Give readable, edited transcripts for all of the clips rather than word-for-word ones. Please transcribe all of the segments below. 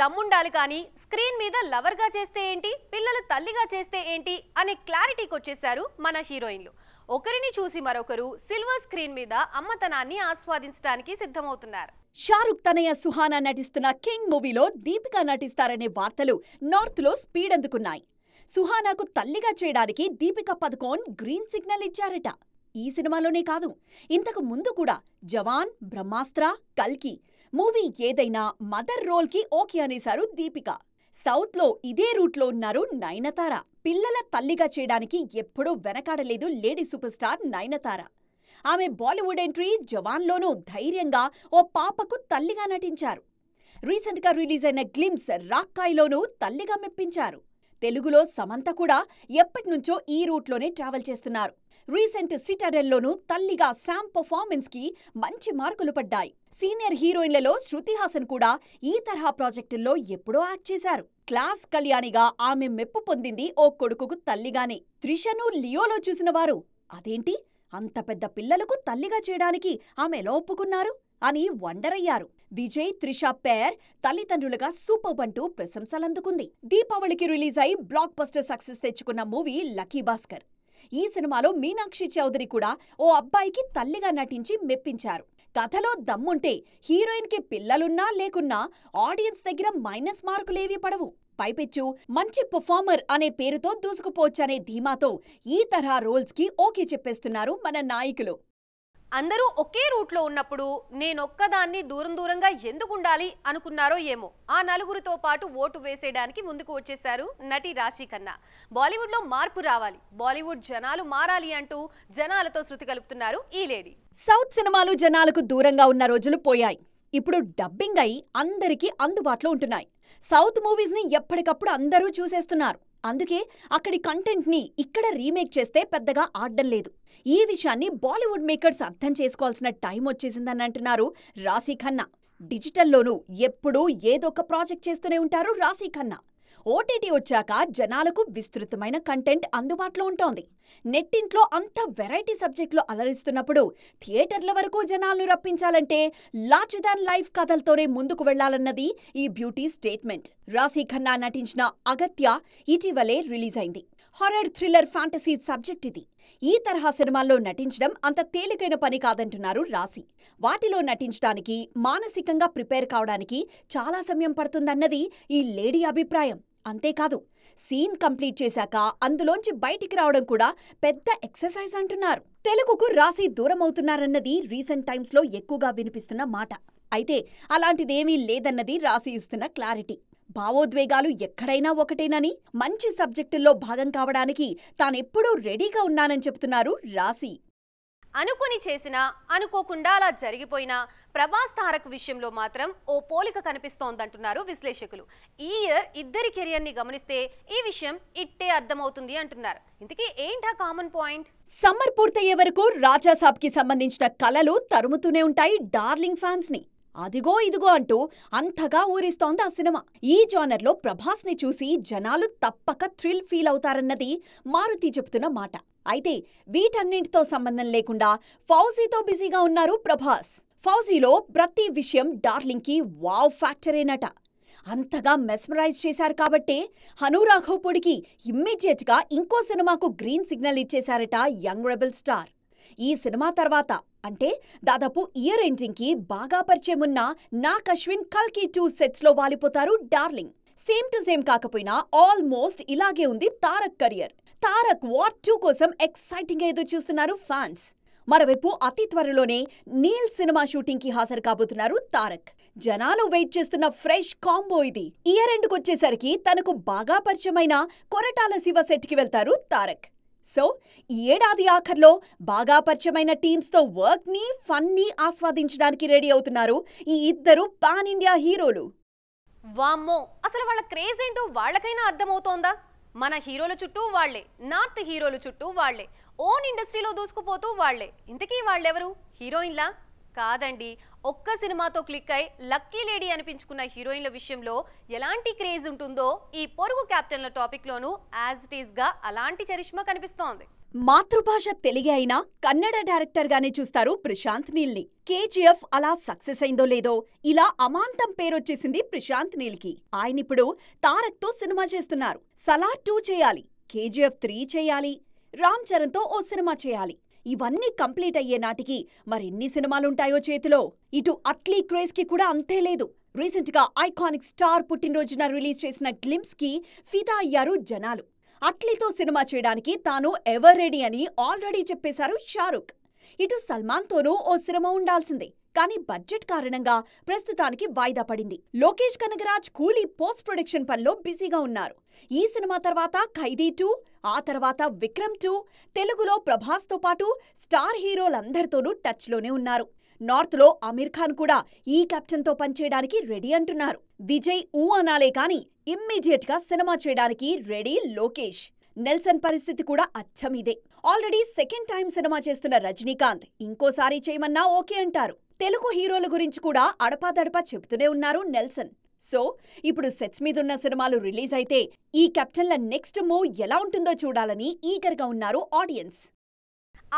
దమ్ముండాలి కానీ స్క్రీన్ మీద లవర్ గా చేస్తే ఏంటి పిల్లల తల్లిగా చేస్తే ఏంటి అనే క్లారిటీకి వచ్చేసారు మన హీరోయిన్లు. ఒకరిని చూసి మరొకరు సిల్వర్ స్క్రీన్ మీద అమ్మతనాన్ని ఆస్వాదించడానికి సిద్ధమవుతున్నారు. షారుఖ్ తనయ సుహానా నటిస్తున్న కింగ్ మూవీలో దీపిక నటిస్తారనే వార్తలు నార్త్ లో స్పీడ్ అందుకున్నాయి. సుహానాకు తల్లిగా చేయడానికి దీపిక పదుకోన్ గ్రీన్ సిగ్నల్ ఇచ్చారట. ఈ సినిమాలోనే కాదు, ఇంతకు ముందు కూడా జవాన్, బ్రహ్మాస్త్ర, కల్కి మూవీ ఏదైనా మదర్ రోల్ కి ఓకే అనేశారు దీపిక. సౌత్ లో ఇదే రూట్లో ఉన్నారు నయనతార. పిల్లల తల్లిగా చేయడానికి ఎప్పుడూ వెనకాడలేదు లేడీ సూపర్ స్టార్ నయనతార. ఆమె బాలీవుడ్ ఎంట్రీ జవాన్లోనూ ధైర్యంగా ఓ పాపకు తల్లిగా నటించారు. రీసెంట్ గా రిలీజ్ అయిన గ్లిమ్స్ రాక్కాయ్లోనూ తల్లిగా మెప్పించారు. తెలుగులో సమంత కూడా ఎప్పటినుంచో ఈ రూట్లోనే ట్రావెల్ చేస్తున్నారు. రీసెంట్ సిటాడెల్లోనూ తల్లిగా శామ్ పర్ఫార్మెన్స్ కి మంచి మార్కులు పడ్డాయి. సీనియర్ హీరోయిన్లలో శృతి హాసన్ కూడా ఈ తరహా ప్రాజెక్టుల్లో ఎప్పుడో యాక్ట్ చేశారు. క్లాస్ కళ్యాణిగా ఆమె మెప్పు పొందింది ఓ కొడుకుకు తల్లిగానే. త్రిషను లియోలో చూసిన వారు అదేంటి అంత పెద్ద పిల్లలకు తల్లిగా చేయడానికి ఆమె ఎలా ఒప్పుకున్నారు అని వండరయ్యారు. విజయ్, త్రిష పేర్ తల్లిదండ్రులుగా సూపర్ అంటూ ప్రశంసలందుకుంది. దీపావళికి రిలీజ్ అయి బ్లాక్ బస్టర్ సక్సెస్ తెచ్చుకున్న మూవీ లక్కీ భాస్కర్. ఈ సినిమాలో మీనాక్షి చౌదరి కూడా ఓ అబ్బాయికి తల్లిగా నటించి మెప్పించారు. కథలో దమ్ముంటే హీరోయిన్ కి పిల్లలున్నా లేకున్నా ఆడియన్స్ దగ్గర మైనస్ మార్కులేవీ పడవు. పైపెచ్చు మంచి పర్ఫార్మర్ అనే పేరుతో దూసుకుపోవచ్చనే ధీమాతో ఈ తరహా రోల్స్ కి ఓకే చెప్పేస్తున్నారు మన నాయకులు. అందరూ ఒకే రూట్లో ఉన్నప్పుడు నేనొక్కదాన్ని దూరంగా ఎందుకుండాలి అనుకున్నారో ఏమో ఆ నలుగురితో పాటు ఓటు వేసేయడానికి ముందుకు వచ్చేశారు నటి రాశి ఖన్నా. బాలీవుడ్లో మార్పు రావాలి, బాలీవుడ్ జనాలు మారాలి అంటూ జనాలతో శృతి కలుపుతున్నారు ఈ లేడీ. సౌత్ సినిమాలు జనాలకు దూరంగా ఉన్న రోజులు పోయాయి. ఇప్పుడు డబ్బింగ్ అయి అందరికీ అందుబాటులో ఉంటున్నాయి. సౌత్ మూవీస్ ని ఎప్పటికప్పుడు అందరూ చూసేస్తున్నారు. అందుకే అక్కడి కంటెంట్ ని ఇక్కడ రీమేక్ చేస్తే పెద్దగా ఆడ్డం లేదు. ఈ విషయాన్ని బాలీవుడ్ మేకర్స్ అర్థం చేసుకోవాల్సిన టైం వచ్చేసిందని అంటున్నారు రాశి ఖన్నా. డిజిటల్లోనూ ఎప్పుడూ ఏదొక ప్రాజెక్ట్ చేస్తూనే ఉంటారు రాశి ఖన్నా. ఓటీటీ వచ్చాక జనాలకు విస్తృతమైన కంటెంట్ అందుబాటులో ఉంటోంది. నెట్టింట్లో అంత వెరైటీ సబ్జెక్టులు అలరిస్తున్నప్పుడు థియేటర్ల వరకు జనాలను రప్పించాలంటే లార్జర్ దాన్ లైఫ్ కథలతోనే ముందుకు వెళ్లాలన్నది ఈ బ్యూటీ స్టేట్మెంట్. రాశి ఖన్నా నటించిన అగత్య ఇటీవలే రిలీజ్ అయింది. హారర్ థ్రిల్లర్ ఫ్యాంటసీ సబ్జెక్ట్ ఇది. ఈ తరహా సినిమాల్లో నటించడం అంత తేలికైన పని కాదంటున్నారు రాశి. వాటిలో నటించడానికి, మానసికంగా ప్రిపేర్ కావడానికి చాలా సమయం పడుతుందన్నది ఈ లేడీ అభిప్రాయం. అంతేకాదు, సీన్ కంప్లీట్ చేశాక అందులోంచి బయటికి రావడం కూడా పెద్ద ఎక్సర్సైజ్ అంటున్నారు. తెలుగుకు రాశి దూరమవుతున్నారన్నది రీసెంట్ టైమ్స్ లో ఎక్కువగా వినిపిస్తున్న మాట. అయితే అలాంటిదేమీ లేదన్నది రాశి ఇస్తున్న క్లారిటీ. భావోద్వేగాలు ఎక్కడైనా ఒకటేనని, మంచి సబ్జెక్టుల్లో భాగం కావడానికి తానెప్పుడూ రెడీగా ఉన్నానని చెబుతున్నారు రాశి. అనుకుని చేసినా అనుకోకుండా అలా జరిగిపోయినా ప్రభాస్ తారక్ విషయంలో మాత్రం ఓ పోలిక కనిపిస్తోందంటున్నారు విశ్లేషకులు. ఈ ఇయర్ ఇద్దరి కెరియర్ని గమనిస్తే ఈ విషయం ఇట్టే అర్థమవుతుంది అంటున్నారు. ఇంతకీ ఏంటా కామన్ పాయింట్? సమ్మర్ పూర్తయ్యే వరకు రాజాసాబ్ కి సంబంధించిన కలలు తరుముతూనే ఉంటాయి డార్లింగ్ ఫ్యాన్స్ ని. అదిగో ఇదిగో అంటూ అంతగా ఊరిస్తోంది ఆ సినిమా. ఈ జానర్లో ప్రభాస్ ని చూసి జనాలు తప్పక థ్రిల్ ఫీల్ అవుతారన్నది మారుతి చెబుతున్న మాట. అయితే వీటన్నింటితో సంబంధం లేకుండా ఫౌజీతో బిజీగా ఉన్నారు ప్రభాస్. ఫౌజీలో ప్రతి విషయం డార్లింగ్ కి వావ్ ఫ్యాక్టరేనట. అంతగా మెస్మరైజ్ చేశారు కాబట్టే హను రాఘవ్పూడికి ఇమ్మీడియట్ గా ఇంకో సినిమాకు గ్రీన్ సిగ్నల్ ఇచ్చేశారట యంగ్ రెబెల్ స్టార్. ఈ సినిమా తర్వాత అంటే దాదాపు ఇయర్ ఎండింగ్ కి బాగా పరిచయం ఉన్న నాగ్ అశ్విన్ కల్కి 2 సెట్స్ లో వాలిపోతారు డార్లింగ్. సేమ్ టు సేమ్ కాకపోయినా ఆల్మోస్ట్ ఇలాగే ఉంది తారక్ కెరియర్. తారక్ వార్ 2 కోసం ఎక్సైటింగ్ గా ఎదురు చూస్తున్నారు ఫ్యాన్స్. మరోవైపు అతి త్వరలోనే నీల్ సినిమా షూటింగ్ కి హాజరు కాబోతున్నారు తారక్. జనాలు వెయిట్ చేస్తున్న ఫ్రెష్ కాంబో ఇది. ఇయర్ ఎండ్ కొచ్చేసరికి తనకు బాగా పరిచయమైన కొరటాల శివ సెట్ కి వెళ్తారు తారక్. సో ఈ ఏడాది ఆఖర్లో బాగా పరిచయమైన టీమ్స్ తో వర్క్ ని, ఫన్ ని ఆస్వాదించడానికి రెడీ అవుతున్నారు ఈ ఇద్దరు పాన్ ఇండియా హీరోలు. వామ్మో, అసలు వాళ్ళ క్రేజ్ ఏంటో వాళ్ళకైనా అర్థమవుతోందా? మన హీరోల చుట్టూ వాళ్లే, నార్త్ హీరోల చుట్టూ వాళ్లే, ఓన్ ఇండస్ట్రీలో దూసుకుపోతూ వాళ్లే. ఇంతకీ వాళ్ళెవరు? హీరోయిన్లా? కాదండి, ఒక్క సినిమాతో క్లిక్ అయి లక్కీ లేడీ అనిపించుకున్న హీరోయిన్ల విషయంలో ఎలాంటి క్రేజ్ ఉంటుందో ఈ పొరుగు క్యాప్టెన్ల టాపిక్లోనూ యాజ్ ఇట్ ఈస్ గా అలాంటి చరిష్మా కనిపిస్తోంది. మాతృభాష తెలుగే అయినా కన్నడ డైరెక్టర్ గానే చూస్తారు ప్రశాంత్ నీల్ ని. కేజీఎఫ్ అలా సక్సెస్ అయిందో లేదో ఇలా అమాంతం పేరొచ్చేసింది ప్రశాంత్ నీల్ కి. ఆయనిప్పుడు తారక్ తో సినిమా చేస్తున్నారు. సలార్ 2 చేయాలి, కేజీఎఫ్ 3 చేయాలి, రామ్ చరణ్ తో ఓ సినిమా చేయాలి. ఇవన్నీ కంప్లీట్ అయ్యే నాటికి మరెన్ని సినిమాలుంటాయో చేతిలో. ఇటు అట్లీ క్రేజ్ కి కూడా అంతే లేదు. రీసెంట్ గా ఐకానిక్ స్టార్ పుట్టినరోజున రిలీజ్ చేసిన గ్లింప్స్ కి ఫిదా అయ్యారు జనాలు. అట్లీతో సినిమా చేయడానికి తాను ఎవర్ రెడీ అని ఆల్రెడీ చెప్పేశారు షారుఖ్. ఇటు సల్మాన్ తోనూ ఓ సినిమా ఉండాల్సిందే, కానీ బడ్జెట్ కారణంగా ప్రస్తుతానికి వాయిదా పడింది. లోకేష్ కనగరాజ్ కూలీ పోస్ట్ ప్రొడక్షన్ పనిలో బిజీగా ఉన్నారు. ఈ సినిమా తర్వాత ఖైదీ 2, ఆ తర్వాత విక్రమ్ 2, తెలుగులో ప్రభాస్ తో పాటు స్టార్ హీరోలందరితోనూ టచ్ లోనే ఉన్నారు. నార్త్ లో అమీర్ ఖాన్ కూడా ఈ కెప్టెన్ తో పనిచేయడానికి రెడీ అంటున్నారు. విజయ్ ఊ అనాలే కానీ ఇమ్మీడియట్ గా సినిమా చేయడానికి రెడీ లోకేష్. నెల్సన్ పరిస్థితి కూడా అచ్చం ఇదే. ఆల్రెడీ సెకండ్ టైం సినిమా చేస్తున్న రజనీకాంత్ ఇంకోసారి చేయమన్నా ఓకే అంటారు. తెలుగు హీరోల గురించి కూడా అడపాదడపా చెబుతూనే ఉన్నారు నెల్సన్. సో ఇప్పుడు సెట్స్ మీదున్న సినిమాలు రిలీజ్ అయితే ఈ కెప్టెన్ల నెక్స్ట్ మూవ్ ఎలా ఉంటుందో చూడాలని ఈగర్గా ఉన్నారు ఆడియన్స్.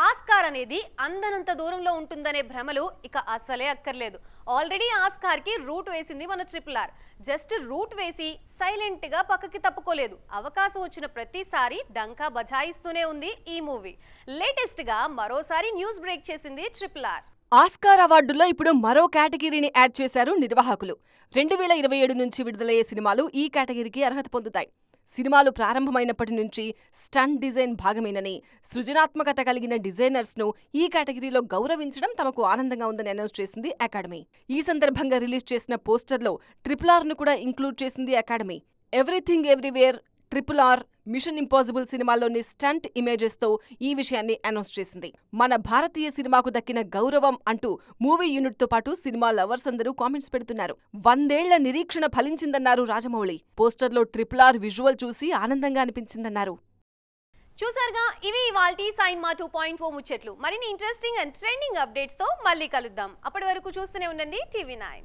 ఆస్కార్ అనేది అందనంత దూరంలో ఉంటుందనే భ్రమలు ఇక అసలే అక్కర్లేదు. ఆల్రెడీ ఆస్కార్ కి రూట్ వేసింది మన RRR. జస్ట్ రూట్ వేసి సైలెంట్ గా పక్కకి తప్పుకోలేదు. అవకాశం వచ్చిన ప్రతిసారి డంకా బజాయిస్తూనే ఉంది ఈ మూవీ. లేటెస్ట్ గా మరోసారి న్యూస్ బ్రేక్ చేసింది RRR. ఆస్కార్ అవార్డుల్లో ఇప్పుడు మరో కేటగిరీని యాడ్ చేశారు నిర్వాహకులు. 2027 నుంచి విడుదలయ్యే సినిమాలు ఈ కేటగిరీకి అర్హత పొందుతాయి. సినిమాలు ప్రారంభమైనప్పటి నుంచి స్టంట్ డిజైన్ భాగమేనని, సృజనాత్మకత కలిగిన డిజైనర్స్ను ఈ కేటగిరీలో గౌరవించడం తమకు ఆనందంగా ఉందని అనౌన్స్ చేసింది అకాడమీ. ఈ సందర్భంగా రిలీజ్ చేసిన పోస్టర్లో RRRను కూడా ఇంక్లూడ్ చేసింది academy. Everything everywhere, RRR, mission impossible సినిమాల్లోని స్టంట్ ఇమేజెస్తో ఈ విషయాన్ని అనౌన్స్ చేసింది. మన భారతీయ సినిమాకు దక్కిన గౌరవం అంటూ మూవీ యూనిట్తో పాటు సినిమా లవర్స్ అందరూ కామెంట్స్ పెడుతున్నారు. 100 ఏళ్ల నిరీక్షణ ఫలించిందన్నారు రాజమౌళి. పోస్టర్లో RRR విజువల్ చూసి ఆనందంగా అనిపించిందన్నారు. చూసారుగా, ఇవి ఇవాల్టి సైన్మా 2.4 ముచ్చట్లు. మరిన్ని ఇంట్రెస్టింగ్ అండ్ ట్రెండింగ్ అప్డేట్స్ తో మళ్ళీ కలుద్దాం. అప్పటి వరకు చూస్తూనే ఉండండి TV9.